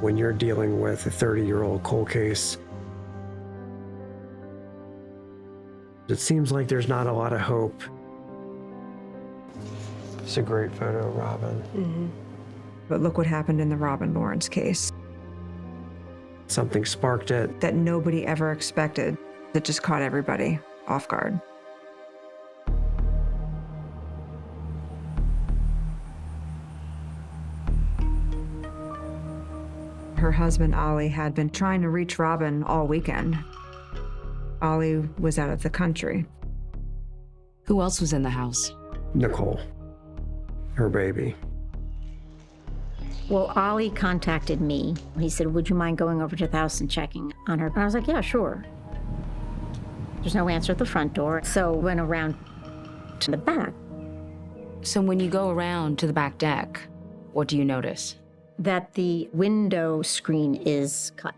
When you're dealing with a 30-year-old cold case, it seems like there's not a lot of hope. It's a great photo, Robin. Mm-hmm. But look what happened in the Robin Lawrence case. Something sparked it. That nobody ever expected, that just caught everybody off guard. Her husband, Ollie, had been trying to reach Robin all weekend. Ollie was out of the country. Who else was in the house? Nicole, her baby. Well, Ollie contacted me. He said, would you mind going over to the house and checking on her? And I was like, yeah, sure. There's no answer at the front door, so went around to the back. So when you go around to the back deck, what do you notice? That the window screen is cut.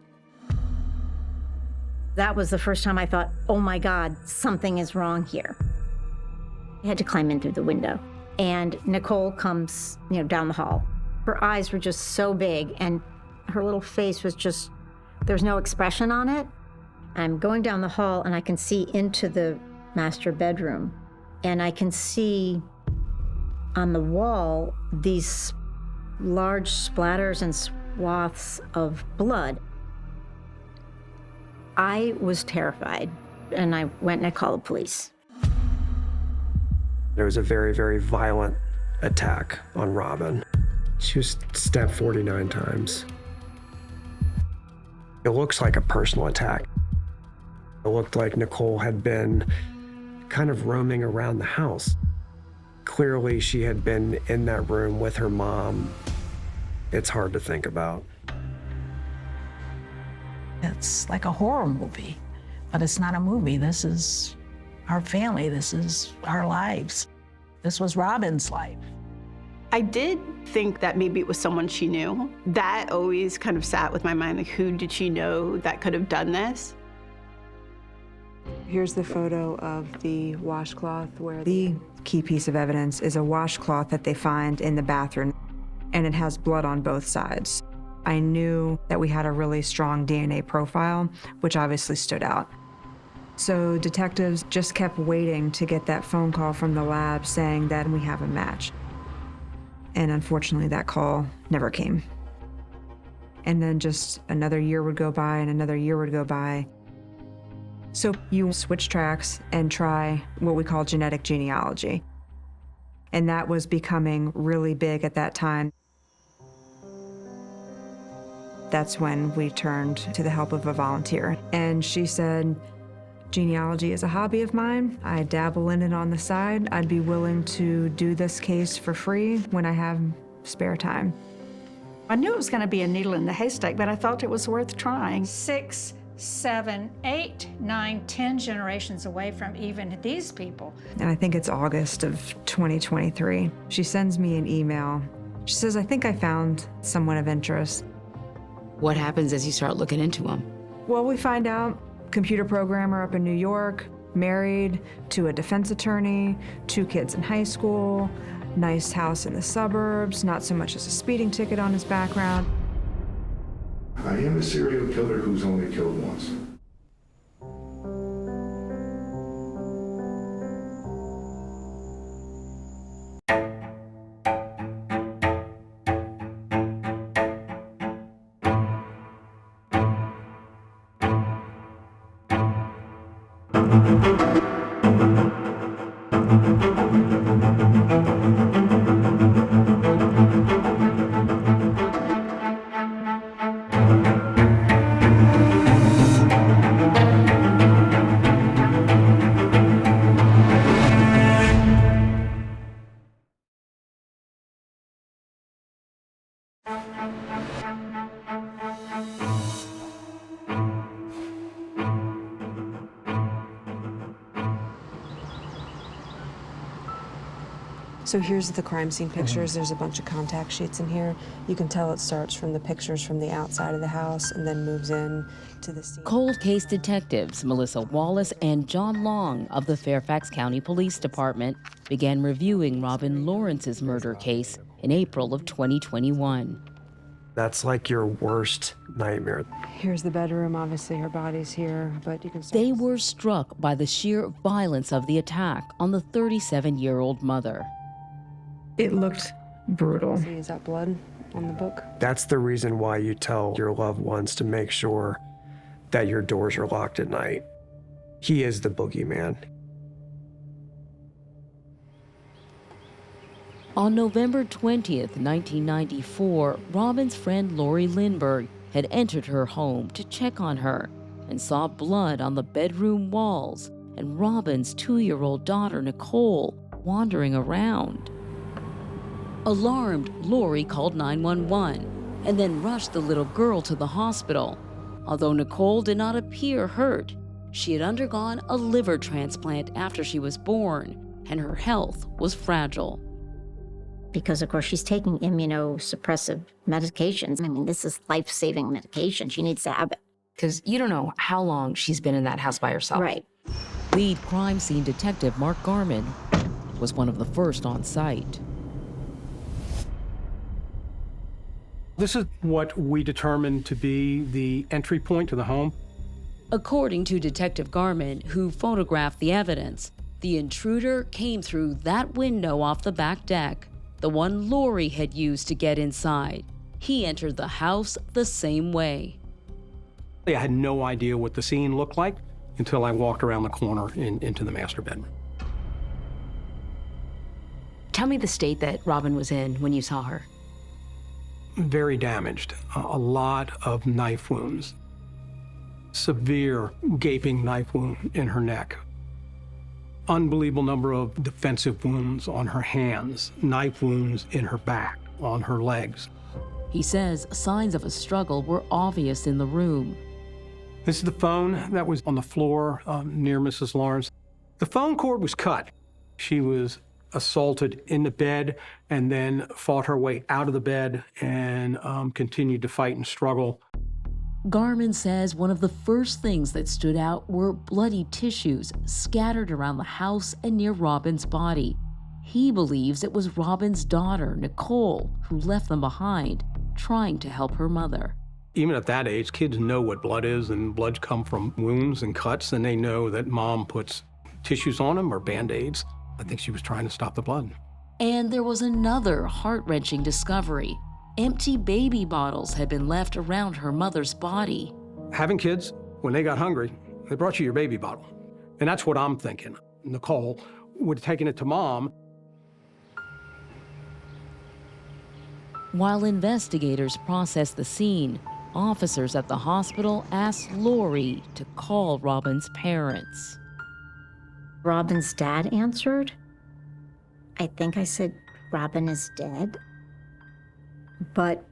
That was the first time I thought, oh my God, something is wrong here. I had to climb in through the window. And Nicole comes, down the hall. Her eyes were just so big and her little face was just, there's no expression on it. I'm going down the hall and I can see into the master bedroom. And I can see on the wall these large splatters and swaths of blood. I was terrified, and I went and I called the police. There was a very, very violent attack on Robin. She was stabbed 49 times. It looks like a personal attack. It looked like Nicole had been kind of roaming around the house. Clearly, she had been in that room with her mom. It's hard to think about. It's like a horror movie, but it's not a movie. This is our family. This is our lives. This was Robin's life. I did think that maybe it was someone she knew. That always kind of sat with my mind, like, who did she know that could have done this? Here's the photo of the washcloth where the key piece of evidence is a washcloth that they find in the bathroom, and it has blood on both sides. I knew that we had a really strong DNA profile, which obviously stood out. So detectives just kept waiting to get that phone call from the lab saying that we have a match. And unfortunately, that call never came. And then just another year would go by and another year would go by. So you switch tracks and try what we call genetic genealogy. And that was becoming really big at that time. That's when we turned to the help of a volunteer. And she said, genealogy is a hobby of mine. I dabble in it on the side. I'd be willing to do this case for free when I have spare time. I knew it was going to be a needle in the haystack, but I thought it was worth trying. 6, 7, 8, 9, 10 generations away from even these people. And I think it's August of 2023. She sends me an email. She says, I think I found someone of interest. What happens as you start looking into them? Well, we find out computer programmer up in New York, married to a defense attorney, 2 kids in high school, nice house in the suburbs, not so much as a speeding ticket on his background. I am a serial killer who's only killed once. So here's the crime scene pictures. There's a bunch of contact sheets in here. You can tell it starts from the pictures from the outside of the house and then moves in to the scene. Cold case detectives Melissa Wallace and John Long of the Fairfax County Police Department began reviewing Robin Lawrence's murder case in April of 2021. That's like your worst nightmare. Here's the bedroom. Obviously, her body's here, but you can start They to were struck by the sheer violence of the attack on the 37-year-old mother. It looked brutal. see, is that blood on the book? That's the reason why you tell your loved ones to make sure that your doors are locked at night. He is the boogeyman. On November 20th, 1994, Robin's friend Lori Lindbergh had entered her home to check on her and saw blood on the bedroom walls and Robin's 2-year-old daughter, Nicole, wandering around. Alarmed, Lori called 911 and then rushed the little girl to the hospital. Although Nicole did not appear hurt, she had undergone a liver transplant after she was born, and her health was fragile. Because, of course, she's taking immunosuppressive medications. I mean, this is life-saving medication. She needs to have it. Because you don't know how long she's been in that house by herself. Right. Lead crime scene detective Mark Garman was one of the first on site. This is what we determined to be the entry point to the home. According to Detective Garman, who photographed the evidence, the intruder came through that window off the back deck, the one Lori had used to get inside. He entered the house the same way. I had no idea what the scene looked like until I walked around the corner into the master bedroom. Tell me the state that Robin was in when you saw her. Very damaged, a lot of knife wounds, severe gaping knife wound in her neck, unbelievable number of defensive wounds on her hands, knife wounds in her back, on her legs. He says signs of a struggle were obvious in the room. This is the phone that was on the floor near Mrs. Lawrence. The phone cord was cut. She was assaulted in the bed and then fought her way out of the bed and continued to fight and struggle. Garman says one of the first things that stood out were bloody tissues scattered around the house and near Robin's body. He believes it was Robin's daughter, Nicole, who left them behind, trying to help her mother. Even at that age, kids know what blood is, and blood come from wounds and cuts, and they know that mom puts tissues on them or Band-Aids. I think she was trying to stop the blood. And there was another heart-wrenching discovery. Empty baby bottles had been left around her mother's body. Having kids, when they got hungry, they brought you your baby bottle. And that's what I'm thinking. Nicole would have taken it to mom. While investigators processed the scene, officers at the hospital asked Lori to call Robin's parents. Robin's dad answered. I think I said, Robin is dead. But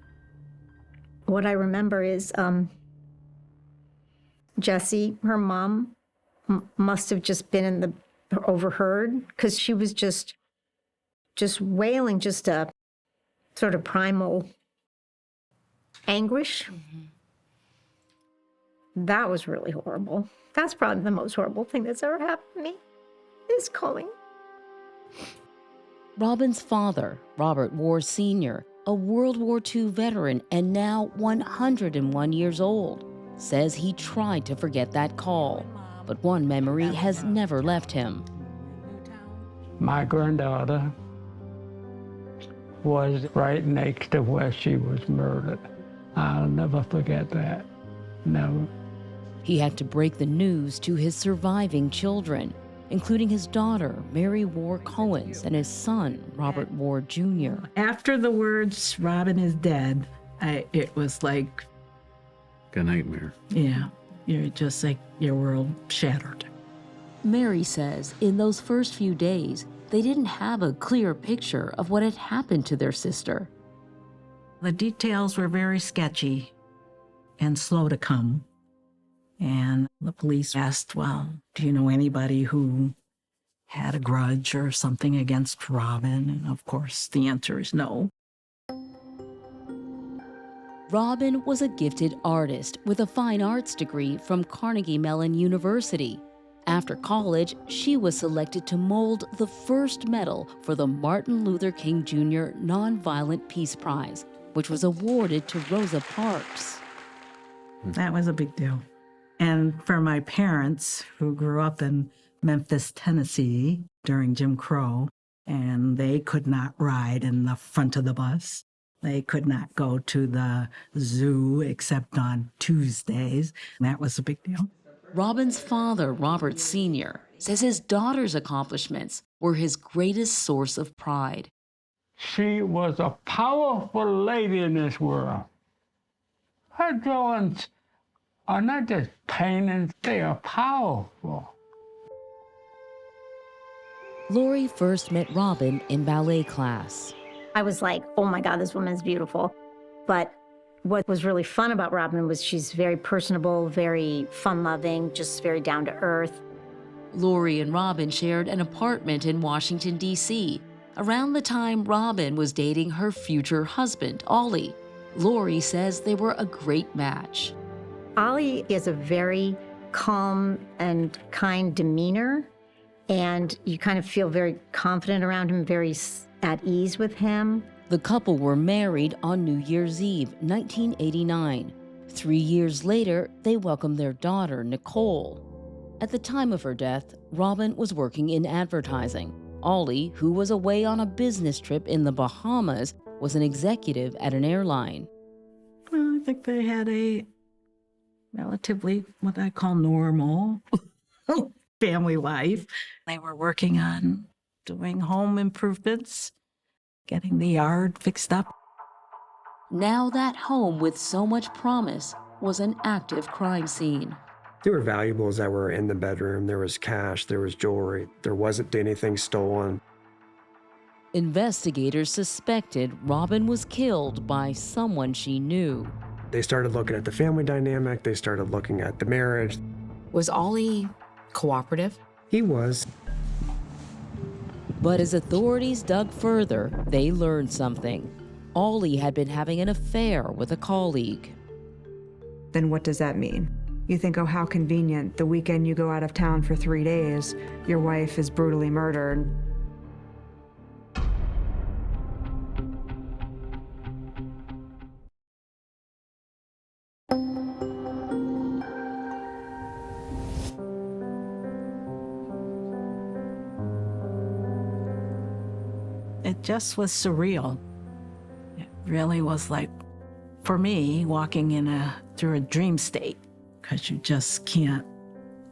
what I remember is Jessie, her mom, must have just been in the overheard, because she was just wailing, just a sort of primal anguish. Mm-hmm. That was really horrible. That's probably the most horrible thing that's ever happened to me, is calling. Robin's father, Robert Ward Sr., a World War II veteran and now 101 years old, says he tried to forget that call, but one memory has never left him. My granddaughter was right next to where she was murdered. I'll never forget that, never. He had to break the news to his surviving children, including his daughter, Mary Ward Cohens, and his son, Robert Ward Jr. After the words, Robin is dead, it was like a nightmare. Yeah, you're just like your world shattered. Mary says in those first few days, they didn't have a clear picture of what had happened to their sister. The details were very sketchy and slow to come. And the police asked, well, do you know anybody who had a grudge or something against Robin? And of course, the answer is no. Robin was a gifted artist with a fine arts degree from Carnegie Mellon University. After college, she was selected to mold the first medal for the Martin Luther King Jr. Nonviolent Peace Prize, which was awarded to Rosa Parks. That was a big deal. And for my parents, who grew up in Memphis, Tennessee during Jim Crow, and they could not ride in the front of the bus. They could not go to the zoo except on Tuesdays. That was a big deal. Robin's father, Robert Sr., says his daughter's accomplishments were his greatest source of pride. She was a powerful lady in this world. Her drawings are not just paintings, they are powerful. Lori first met Robin in ballet class. I was like, oh my God, this woman is beautiful. But what was really fun about Robin was she's very personable, very fun-loving, just very down to earth. Lori and Robin shared an apartment in Washington, D.C. around the time Robin was dating her future husband, Ollie. Lori says they were a great match. Ollie has a very calm and kind demeanor, and you kind of feel very confident around him, very at ease with him. The couple were married on New Year's Eve, 1989. 3 years later, they welcomed their daughter, Nicole. At the time of her death, Robin was working in advertising. Ollie, who was away on a business trip in the Bahamas, was an executive at an airline. Well, I think they had a relatively, what I call normal family life. They were working on doing home improvements, getting the yard fixed up. Now that home with so much promise was an active crime scene. There were valuables that were in the bedroom. There was cash, there was jewelry. There wasn't anything stolen. Investigators suspected Robin was killed by someone she knew. They started looking at the family dynamic. They started looking at the marriage. Was Ollie cooperative? He was. But as authorities dug further, they learned something. Ollie had been having an affair with a colleague. Then what does that mean? You think, oh, how convenient. The weekend you go out of town for 3 days, your wife is brutally murdered. It just was surreal. It really was like, for me, walking through a dream state, because you just can't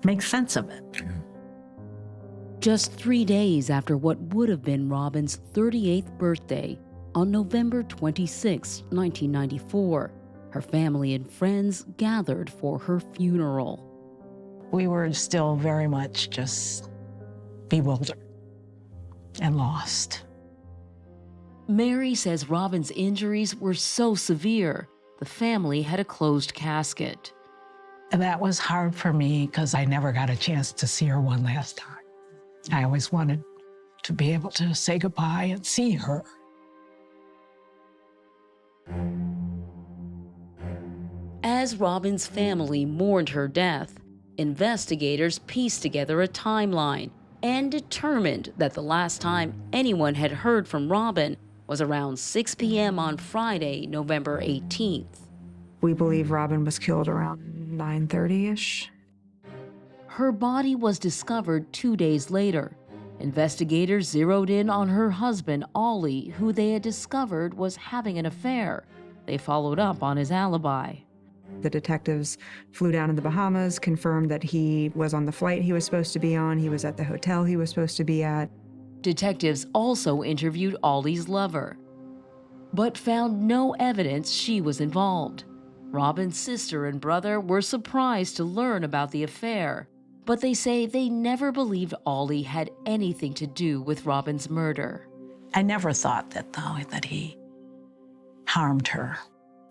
make sense of it. Just 3 days after what would have been Robin's 38th birthday, on November 26, 1994, her family and friends gathered for her funeral. We were still very much just bewildered and lost. Mary says Robin's injuries were so severe, the family had a closed casket. And that was hard for me because I never got a chance to see her one last time. I always wanted to be able to say goodbye and see her. As Robin's family mourned her death, investigators pieced together a timeline and determined that the last time anyone had heard from Robin was around 6 p.m. on Friday, November 18th. We believe Robin was killed around 9:30-ish. Her body was discovered 2 days later. Investigators zeroed in on her husband, Ollie, who they had discovered was having an affair. They followed up on his alibi. The detectives flew down to the Bahamas, confirmed that he was on the flight he was supposed to be on, he was at the hotel he was supposed to be at. Detectives also interviewed Ollie's lover, but found no evidence she was involved. Robin's sister and brother were surprised to learn about the affair, but they say they never believed Ollie had anything to do with Robin's murder. I never thought that, though, that he harmed her.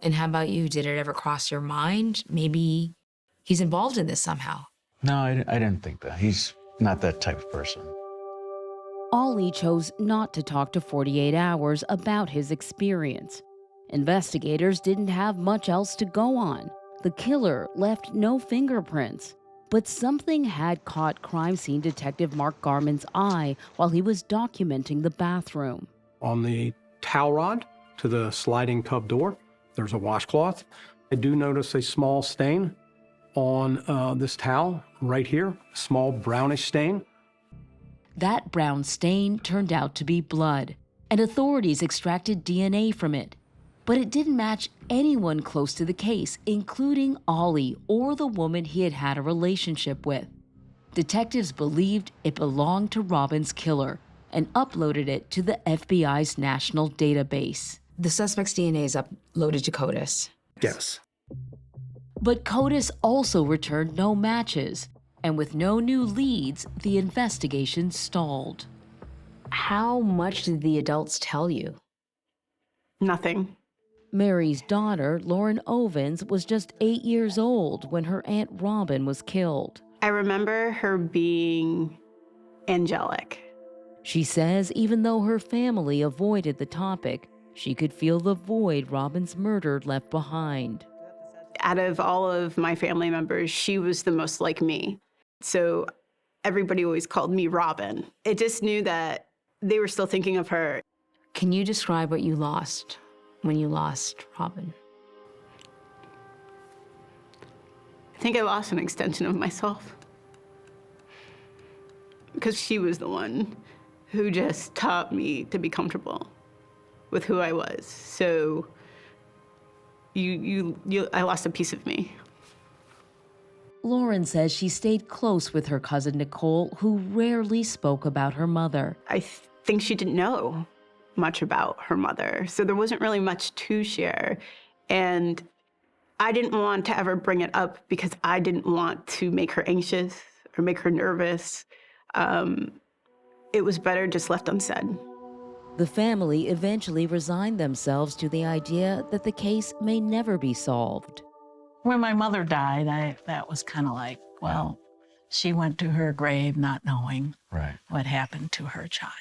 And how about you? Did it ever cross your mind? Maybe he's involved in this somehow. No, I didn't think that. He's not that type of person. Ollie chose not to talk to 48 Hours about his experience. Investigators didn't have much else to go on. The killer left no fingerprints. But something had caught crime scene detective Mark Garman's eye while he was documenting the bathroom. On the towel rod, to the sliding tub door. There's a washcloth. I do notice a small stain on this towel right here, a small brownish stain. That brown stain turned out to be blood, and authorities extracted DNA from it. But it didn't match anyone close to the case, including Ollie or the woman he had had a relationship with. Detectives believed it belonged to Robin's killer and uploaded it to the FBI's national database. The suspect's DNA is uploaded to CODIS. Yes. But CODIS also returned no matches, and with no new leads, the investigation stalled. How much did the adults tell you? Nothing. Mary's daughter, Lauren Ovens, was just 8 years old when her Aunt Robin was killed. I remember her being angelic. She says even though her family avoided the topic, she could feel the void Robin's murder left behind. Out of all of my family members, she was the most like me. So everybody always called me Robin. I just knew that they were still thinking of her. Can you describe what you lost when you lost Robin? I think I lost an extension of myself. Because she was the one who just taught me to be comfortable with who I was. So I lost a piece of me. Lauren says she stayed close with her cousin Nicole, who rarely spoke about her mother. I think she didn't know much about her mother, so there wasn't really much to share. And I didn't want to ever bring it up because I didn't want to make her anxious or make her nervous. It was better just left unsaid. The family eventually resigned themselves to the idea that the case may never be solved. When my mother died, that was kind of like, well, she went to her grave not knowing what happened to her child.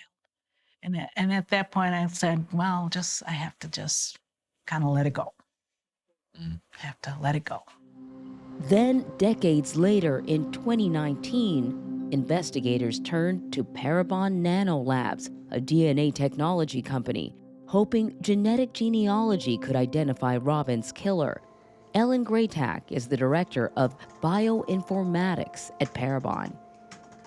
And at that point I said, well, I have to just kind of let it go. I have to let it go. Then, decades later, in 2019, investigators turned to Parabon Nanolabs, a DNA technology company, hoping genetic genealogy could identify Robin's killer. Ellen Graytack is the director of bioinformatics at Parabon.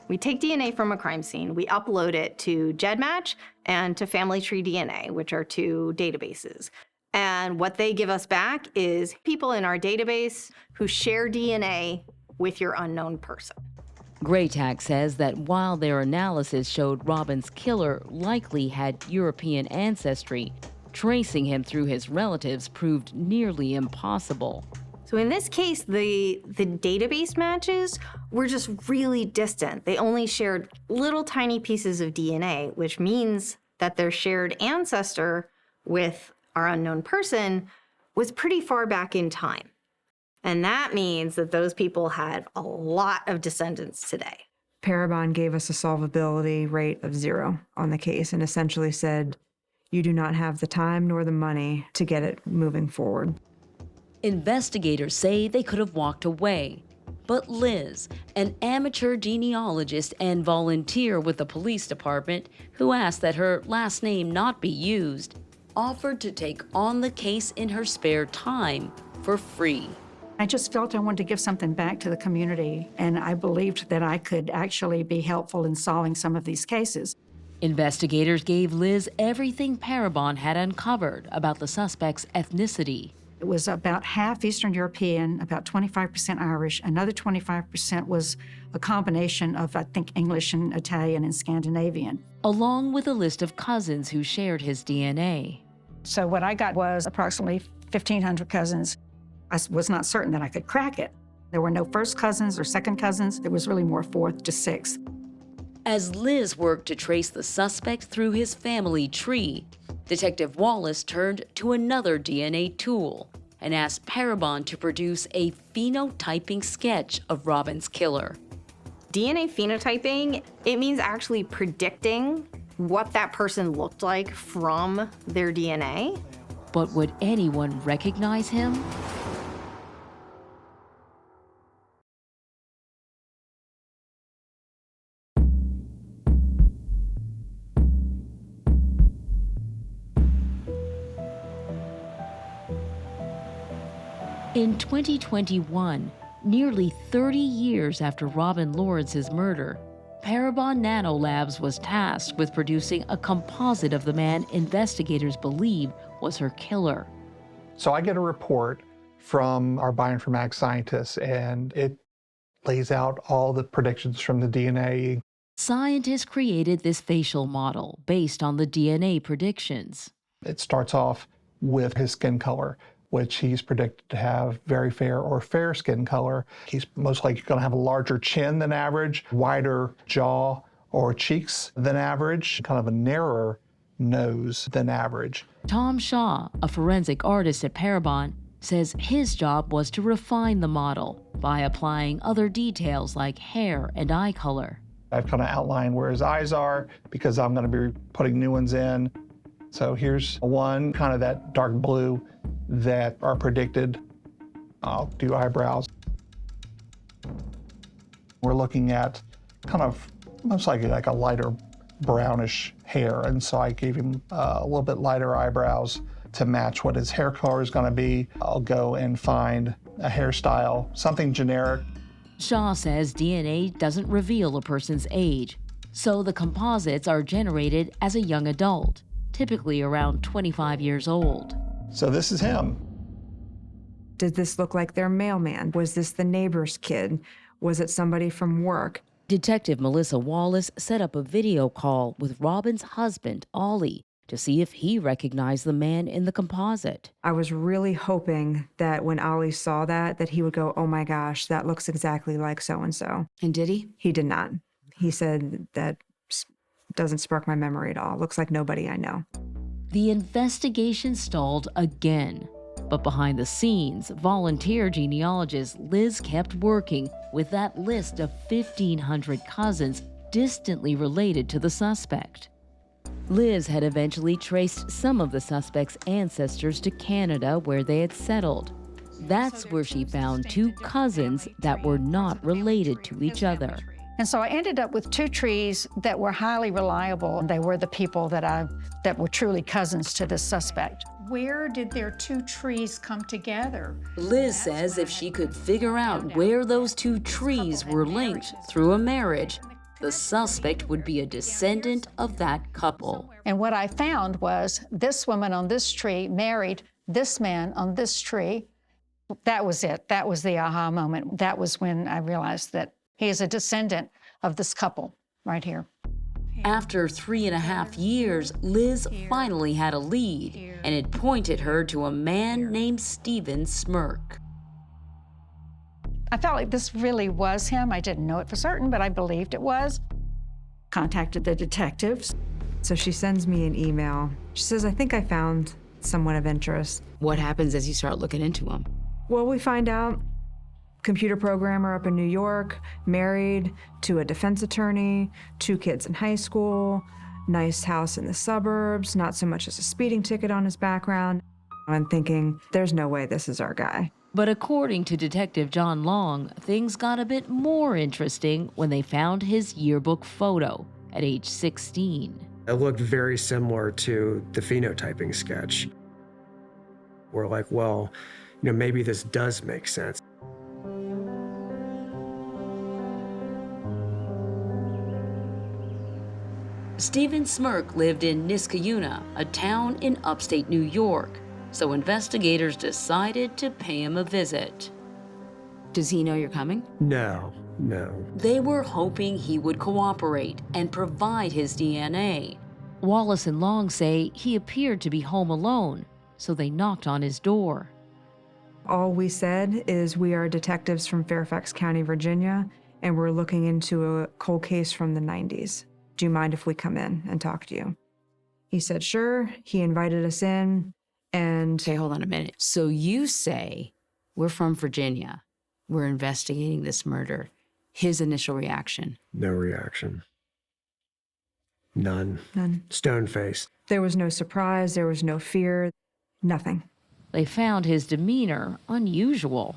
We take DNA from a crime scene, we upload it to GEDmatch and to Family Tree DNA, which are two databases. And what they give us back is people in our database who share DNA with your unknown person. Graytack says that while their analysis showed Robin's killer likely had European ancestry, tracing him through his relatives proved nearly impossible. So in this case, the database matches were just really distant. They only shared little tiny pieces of DNA, which means that their shared ancestor with our unknown person was pretty far back in time. And that means that those people had a lot of descendants today. Parabon gave us a solvability rate of 0 on the case and essentially said, you do not have the time nor the money to get it moving forward. Investigators say they could have walked away, but Liz, an amateur genealogist and volunteer with the police department who asked that her last name not be used, offered to take on the case in her spare time for free. I just felt I wanted to give something back to the community, and I believed that I could actually be helpful in solving some of these cases. Investigators gave Liz everything Parabon had uncovered about the suspect's ethnicity. It was about half Eastern European, about 25% Irish. Another 25% was a combination of, I think, English and Italian and Scandinavian. Along with a list of cousins who shared his DNA. So what I got was approximately 1,500 cousins. I was not certain that I could crack it. There were no first cousins or second cousins. There was really more fourth to sixth. As Liz worked to trace the suspect through his family tree, Detective Wallace turned to another DNA tool and asked Parabon to produce a phenotyping sketch of Robin's killer. DNA phenotyping, it means actually predicting what that person looked like from their DNA. But would anyone recognize him? In 2021, nearly 30 years after Robin Lawrence's murder, Parabon Nanolabs was tasked with producing a composite of the man investigators believe was her killer. So I get a report from our bioinformatics scientists, and it lays out all the predictions from the DNA. Scientists created this facial model based on the DNA predictions. It starts off with his skin color, which he's predicted to have very fair or fair skin color. He's most likely going to have a larger chin than average, wider jaw or cheeks than average, kind of a narrower nose than average. Tom Shaw, a forensic artist at Parabon, says his job was to refine the model by applying other details like hair and eye color. I've kind of outlined where his eyes are because I'm going to be putting new ones in. So here's one, kind of that dark blue that are predicted. I'll do eyebrows. We're looking at kind of most likely like a lighter brownish hair, and so I gave him a little bit lighter eyebrows to match what his hair color is going to be. I'll go and find a hairstyle, something generic. Shaw says DNA doesn't reveal a person's age, so the composites are generated as a young adult, typically around 25 years old. So this is him. Did this look like their mailman? Was this the neighbor's kid? Was it somebody from work? Detective Melissa Wallace set up a video call with Robin's husband, Ollie, to see if he recognized the man in the composite. I was really hoping that when Ollie saw that he would go, oh my gosh, that looks exactly like so-and-so. And did he? He did not. He said that doesn't spark my memory at all. Looks like nobody I know. The investigation stalled again. But behind the scenes, volunteer genealogist Liz kept working with that list of 1,500 cousins distantly related to the suspect. Liz had eventually traced some of the suspect's ancestors to Canada, where they had settled. That's where she found two cousins that were not related to each other. And so I ended up with two trees that were highly reliable. They were the people that were truly cousins to this suspect. Where did their two trees come together? Liz says if she could figure out where those two trees were linked through a marriage, the suspect would be a descendant of that couple. And what I found was this woman on this tree married this man on this tree. That was it. That was the aha moment. That was when I realized that he is a descendant of this couple right here. After 3.5 years, Liz finally had a lead, and it pointed her to a man named Stephen Smirk. I felt like this really was him. I didn't know it for certain, but I believed it was. Contacted the detectives. So she sends me an email. She says, I think I found someone of interest. What happens as you start looking into him? Well, we find out computer programmer up in New York, married to a defense attorney, 2 kids in high school, nice house in the suburbs, not so much as a speeding ticket on his background. I'm thinking, there's no way this is our guy. But according to Detective John Long, things got a bit more interesting when they found his yearbook photo at age 16. It looked very similar to the phenotyping sketch. We're like, well, maybe this does make sense. Stephen Smirk lived in Niskayuna, a town in upstate New York, so investigators decided to pay him a visit. Does he know you're coming? No. They were hoping he would cooperate and provide his DNA. Wallace and Long say he appeared to be home alone, so they knocked on his door. All we said is we are detectives from Fairfax County, Virginia, and we're looking into a cold case from the 90s. Do you mind if we come in and talk to you? He said, sure. He invited us in, and... Okay, hold on a minute. So you say, we're from Virginia. We're investigating this murder. His initial reaction? No reaction. None. Stone-faced. There was no surprise. There was no fear. Nothing. They found his demeanor unusual.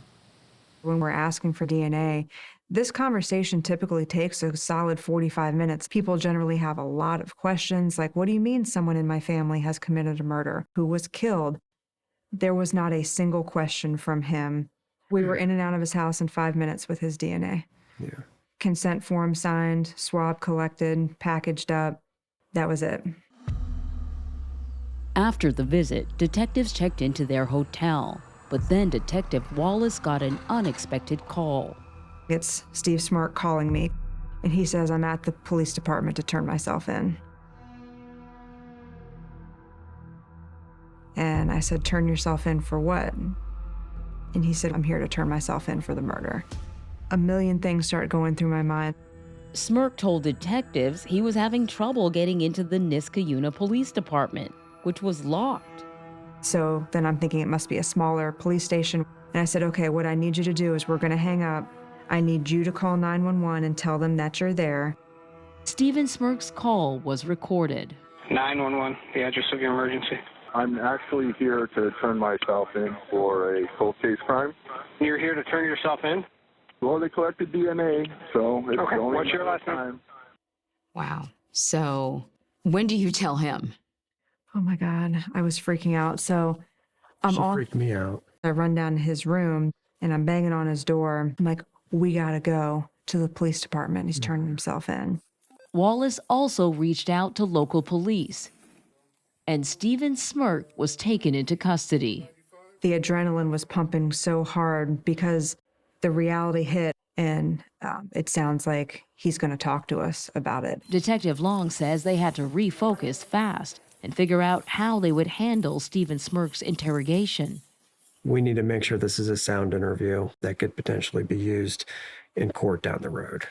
When we're asking for DNA, this conversation typically takes a solid 45 minutes. People generally have a lot of questions, like, what do you mean someone in my family has committed a murder? Who was killed? There was not a single question from him. We were in and out of his house in 5 minutes with his DNA. Yeah. Consent form signed, swab collected, packaged up. That was it. After the visit, detectives checked into their hotel, but then Detective Wallace got an unexpected call. It's Steve Smirk calling me, and he says I'm at the police department to turn myself in. And I said, turn yourself in for what? And he said, I'm here to turn myself in for the murder. A million things start going through my mind. Smirk told detectives he was having trouble getting into the Niskayuna Police Department, which was locked. So then I'm thinking it must be a smaller police station. And I said, okay, what I need you to do is we're gonna hang up. I need you to call 911 and tell them that you're there. Stephen Smirk's call was recorded. 911, the address of your emergency. I'm actually here to turn myself in for a cold case crime. You're here to turn yourself in? Well, they collected DNA, so it's okay. only What's your last name? time. Wow. So when do you tell him? Oh my God, I was freaking out. So She freaked me out. I run down to his room and I'm banging on his door. I'm like, we gotta go to the police department. He's turning himself in. Wallace also reached out to local police, and Stephen Smirk was taken into custody. The adrenaline was pumping so hard because the reality hit, and it sounds like he's going to talk to us about it. Detective Long says they had to refocus fast and figure out how they would handle Stephen Smirk's interrogation. We need to make sure this is a sound interview that could potentially be used in court down the road.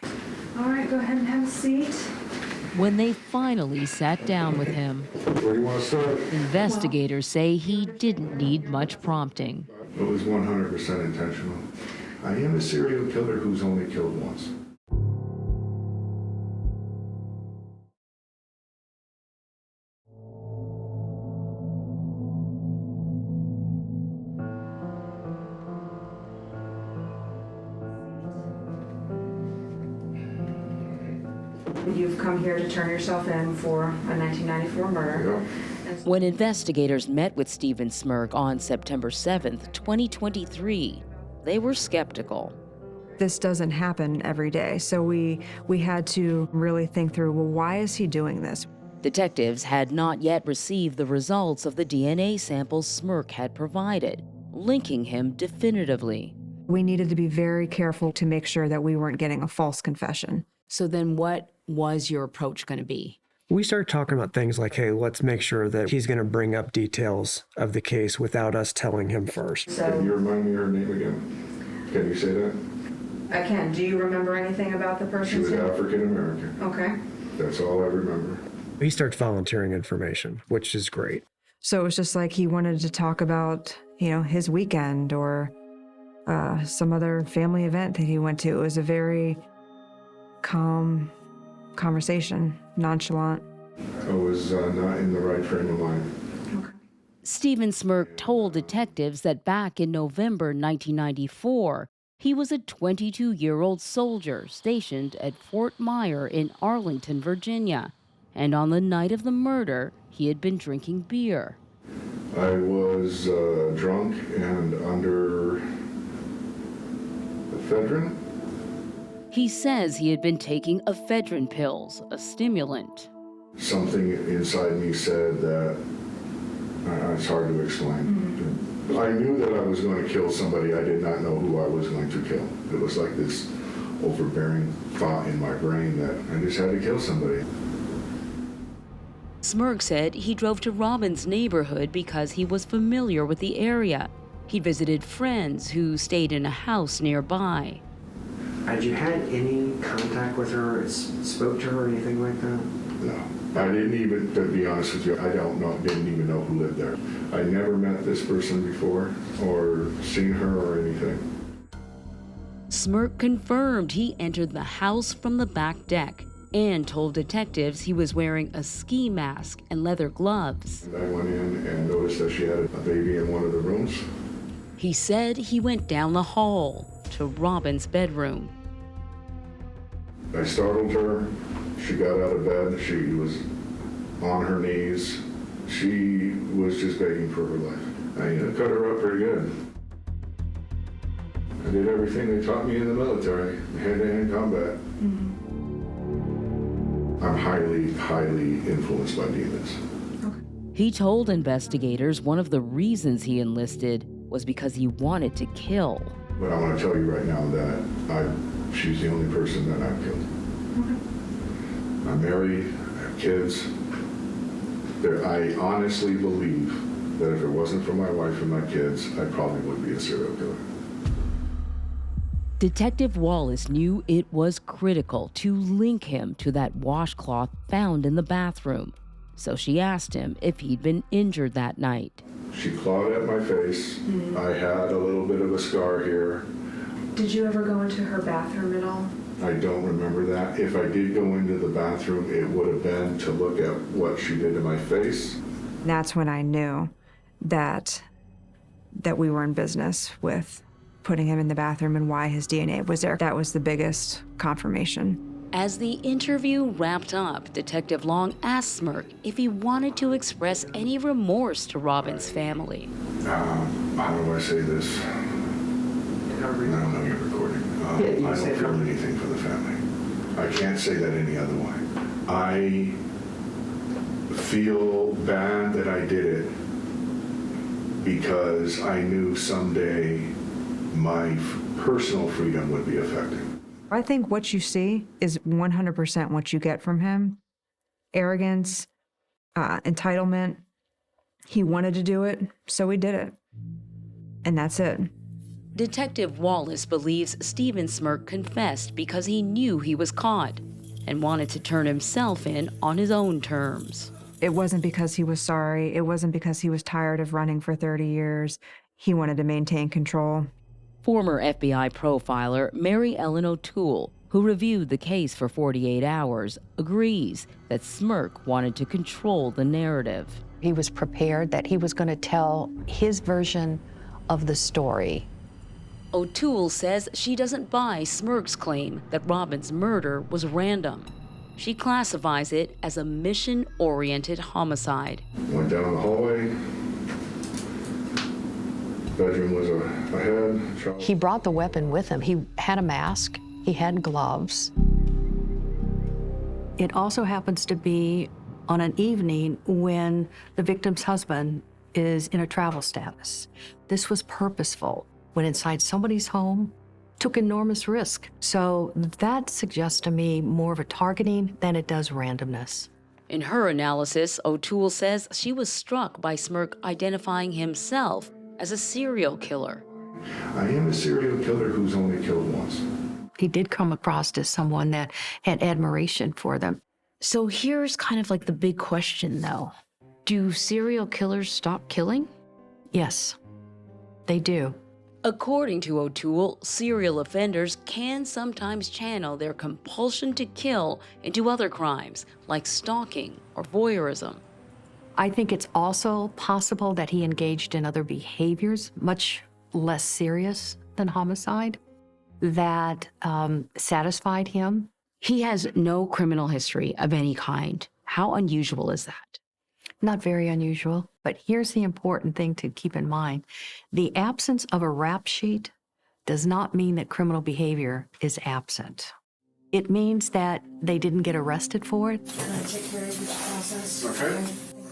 All right, go ahead and have a seat. When they finally sat down with him, Where do you want to start? investigators say he didn't need much prompting. It was 100% intentional. I am a serial killer who's only killed once. You've come here to turn yourself in for a 1994 murder. When investigators met with Stephen Smirk on September 7th, 2023, they were skeptical. This doesn't happen every day, so we had to really think through, well, why is he doing this? Detectives had not yet received the results of the DNA samples Smirk had provided, linking him definitively. We needed to be very careful to make sure that we weren't getting a false confession. So then what was your approach going to be? We started talking about things like, hey, let's make sure that he's going to bring up details of the case without us telling him first. Can you remind me her name again? Can you say that? I can. Do you remember anything about the She person's was name? African American. Okay. That's all I remember. He starts volunteering information, which is great. So it was just like he wanted to talk about, his weekend or some other family event that he went to. It was a very calm conversation, nonchalant. I was not in the right frame of mind. Stephen Smirk told detectives that back in November 1994, he was a 22-year-old soldier stationed at Fort Myer in Arlington, Virginia. And on the night of the murder, he had been drinking beer. I was drunk and under ephedrine. He says he had been taking ephedrine pills, a stimulant. Something inside me said that it's hard to explain. I knew that I was going to kill somebody. I did not know who I was going to kill. It was like this overbearing thought in my brain that I just had to kill somebody. Smirk said he drove to Robin's neighborhood because he was familiar with the area. He visited friends who stayed in a house nearby. Had you had any contact with her, spoke to her, or anything like that? No. I didn't even, to be honest with you, didn't even know who lived there. I never met this person before or seen her or anything. Smirk confirmed he entered the house from the back deck and told detectives he was wearing a ski mask and leather gloves. I went in and noticed that she had a baby in one of the rooms. He said he went down the hall to Robin's bedroom. I startled her. She got out of bed. She was on her knees. She was just begging for her life. I cut her up pretty good. I did everything they taught me in the military, hand-to-hand combat. I'm highly, highly influenced by demons. He told investigators one of the reasons he enlisted was because he wanted to kill. But I want to tell you right now that she's the only person that I've killed. I'm married, I have kids. I honestly believe that if it wasn't for my wife and my kids, I probably would be a serial killer. Detective Wallace knew it was critical to link him to that washcloth found in the bathroom, so she asked him if he'd been injured that night. She clawed at my face. I had a little bit of a scar here. Did you ever go into her bathroom at all? I don't remember that. If I did go into the bathroom, it would have been to look at what she did to my face. That's when I knew that we were in business with putting him in the bathroom and why his DNA was there. That was the biggest confirmation. As the interview wrapped up, Detective Long asked Smirk if he wanted to express any remorse to Robin's family. How do I say this? I don't know you're recording. I don't feel anything for the family. I can't say that any other way. I feel bad that I did it because I knew someday my personal freedom would be affected. I think what you see is 100% what you get from him. Arrogance, entitlement. He wanted to do it, so he did it. And that's it. Detective Wallace believes Stephen Smirk confessed because he knew he was caught and wanted to turn himself in on his own terms. It wasn't because he was sorry. It wasn't because he was tired of running for 30 years. He wanted to maintain control. Former FBI profiler Mary Ellen O'Toole, who reviewed the case for 48 hours, agrees that Smirk wanted to control the narrative. He was prepared that he was going to tell his version of the story. O'Toole says she doesn't buy Smirk's claim that Robin's murder was random. She classifies it as a mission-oriented homicide. Went down the hallway. Bedroom was ahead. He brought the weapon with him. He had a mask. He had gloves. It also happens to be on an evening when the victim's husband is in a travel status. This was purposeful. Went inside somebody's home, took enormous risk. So that suggests to me more of a targeting than it does randomness. In her analysis, O'Toole says she was struck by Smirk identifying himself as a serial killer. I am a serial killer who's only killed once. He did come across as someone that had admiration for them. So here's kind of like the big question, though. Do serial killers stop killing? Yes, they do. According to O'Toole, serial offenders can sometimes channel their compulsion to kill into other crimes, like stalking or voyeurism. I think it's also possible that he engaged in other behaviors, much less serious than homicide, that satisfied him. He has no criminal history of any kind. How unusual is that? Not very unusual, but here's the important thing to keep in mind. The absence of a rap sheet does not mean that criminal behavior is absent. It means that they didn't get arrested for it. Can I take care of this process? Okay.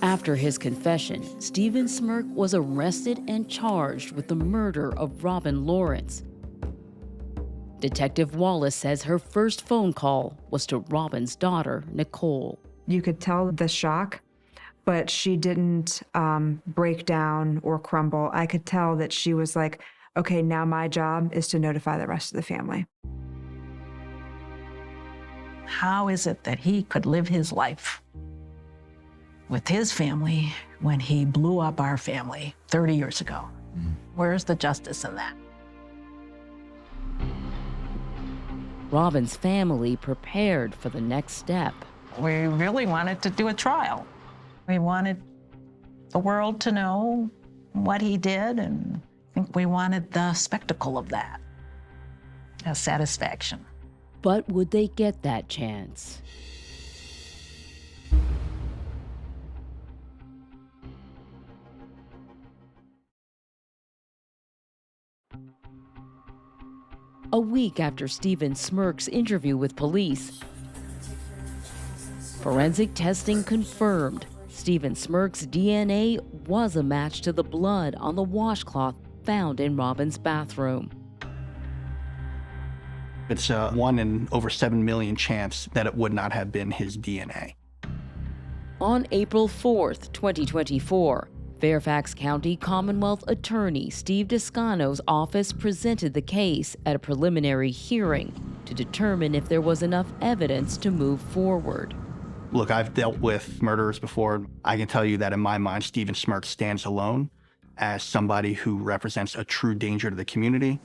After his confession, Stephen Smirk was arrested and charged with the murder of Robin Lawrence. Detective Wallace says her first phone call was to Robin's daughter, Nicole. You could tell the shock, but she didn't break down or crumble. I could tell that she was like, okay, now my job is to notify the rest of the family. How is it that he could live his life with his family when he blew up our family 30 years ago? Where's the justice in that? Robin's family prepared for the next step. We really wanted to do a trial. We wanted the world to know what he did, and I think we wanted the spectacle of that as satisfaction. But would they get that chance? A week after Stephen Smirk's interview with police, forensic testing confirmed Stephen Smirk's DNA was a match to the blood on the washcloth found in Robin's bathroom. It's a 1 in over 7 million chance that it would not have been his DNA. On April 4th, 2024, Fairfax County Commonwealth Attorney Steve Descano's office presented the case at a preliminary hearing to determine if there was enough evidence to move forward. Look, I've dealt with murderers before. I can tell you that in my mind, Stephen Smirk stands alone as somebody who represents a true danger to the community.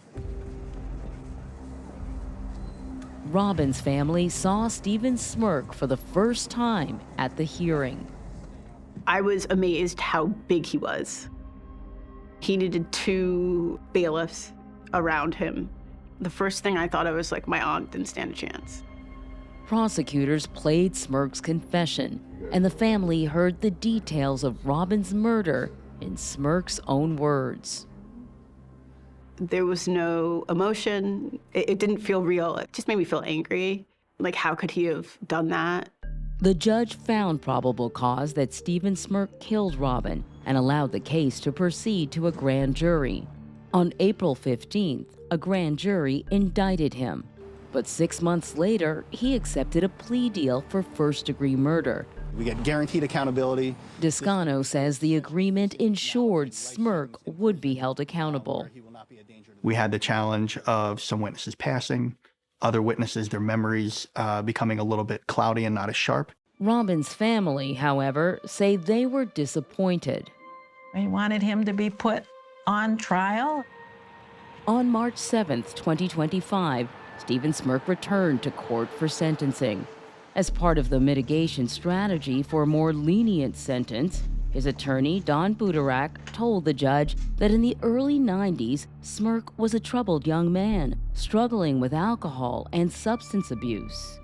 Robin's family saw Stephen Smirk for the first time at the hearing. I was amazed how big he was. He needed 2 bailiffs around him. The first thing I thought of was like, my aunt didn't stand a chance. Prosecutors played Smirk's confession, and the family heard the details of Robin's murder in Smirk's own words. There was no emotion. It didn't feel real. It just made me feel angry. Like, how could he have done that? The judge found probable cause that Stephen Smirk killed Robin and allowed the case to proceed to a grand jury. On April 15th, a grand jury indicted him. But 6 months later, he accepted a plea deal for first-degree murder. We get guaranteed accountability. Descano says the agreement ensured Smirk would be held accountable. We had the challenge of some witnesses passing, other witnesses, their memories becoming a little bit cloudy and not as sharp. Robin's family, however, say they were disappointed. We wanted him to be put on trial. On March 7th, 2025, Stephen Smirk returned to court for sentencing. As part of the mitigation strategy for a more lenient sentence, his attorney, Don Budarak, told the judge that in the early 90s, Smirk was a troubled young man, struggling with alcohol and substance abuse.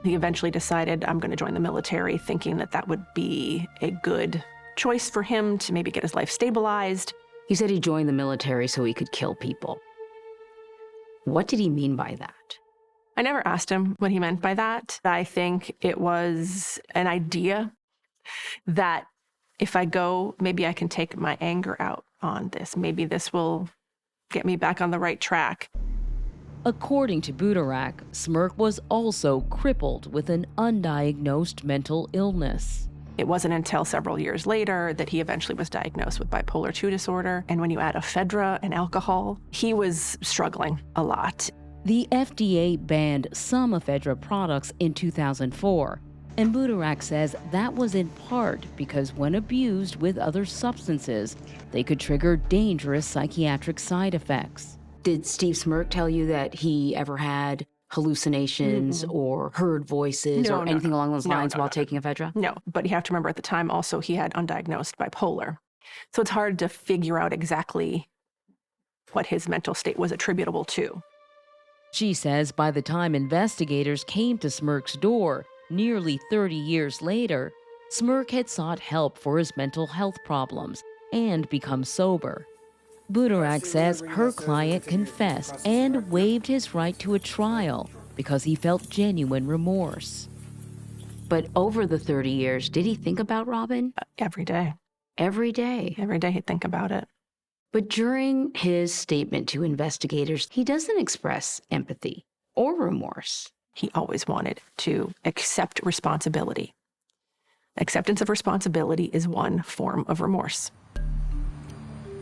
He eventually decided, I'm going to join the military, thinking that that would be a good choice for him to maybe get his life stabilized. He said he joined the military so he could kill people. What did he mean by that? I never asked him what he meant by that. I think it was an idea that if I go, maybe I can take my anger out on this. Maybe this will get me back on the right track. According to Budarak, Smirk was also crippled with an undiagnosed mental illness. It wasn't until several years later that he eventually was diagnosed with bipolar II disorder. And when you add ephedra and alcohol, he was struggling a lot. The FDA banned some ephedra products in 2004, and Budarak says that was in part because when abused with other substances, they could trigger dangerous psychiatric side effects. Did Steve Smirk tell you that he ever had hallucinations or heard voices or anything along those lines while taking ephedra? No, but you have to remember at the time also he had undiagnosed bipolar. So it's hard to figure out exactly what his mental state was attributable to. She says by the time investigators came to Smirk's door, nearly 30 years later, Smirk had sought help for his mental health problems and become sober. Budarak says her client confessed and waived his right to a trial because he felt genuine remorse. But over the 30 years, did he think about Robin? Every day. Every day? Every day he'd think about it. But during his statement to investigators, he doesn't express empathy or remorse. He always wanted to accept responsibility. Acceptance of responsibility is one form of remorse.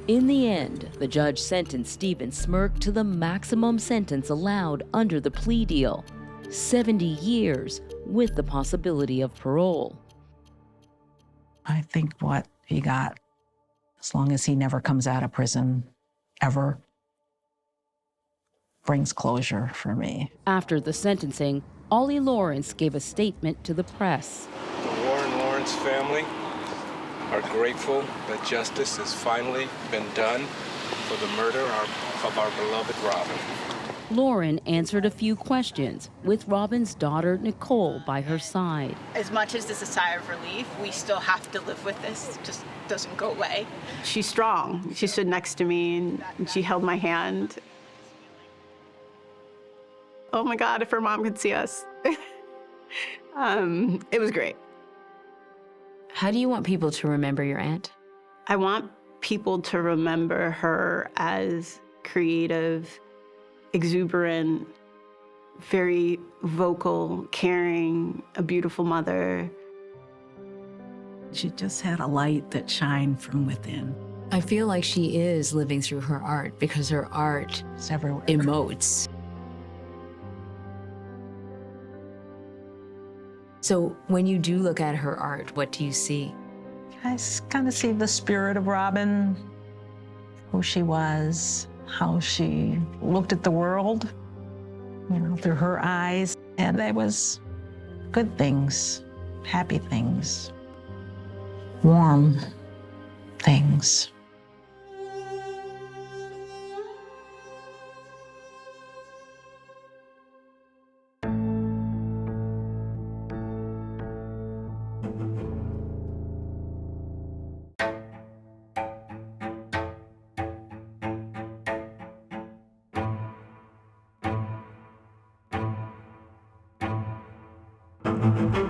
In the end, the judge sentenced Stephen Smirk to the maximum sentence allowed under the plea deal, 70 years with the possibility of parole. I think what he got, as long as he never comes out of prison, ever, brings closure for me. After the sentencing, Ollie Lawrence gave a statement to the press. The Warren Lawrence family are grateful that justice has finally been done for the murder of our beloved Robin. Lauren answered a few questions with Robin's daughter, Nicole, by her side. As much as this is a sigh of relief, we still have to live with this. It just doesn't go away. She's strong. She stood next to me and she held my hand. oh my God, if her mom could see us. It was great. How do you want people to remember your aunt? I want people to remember her as creative, exuberant, very vocal, caring, a beautiful mother. She just had a light that shined from within. I feel like she is living through her art because her art emotes. So when you do look at her art, what do you see? I kind of see the spirit of Robin, who she was, how she looked at the world, through her eyes. And there was good things, happy things, warm things. Thank you.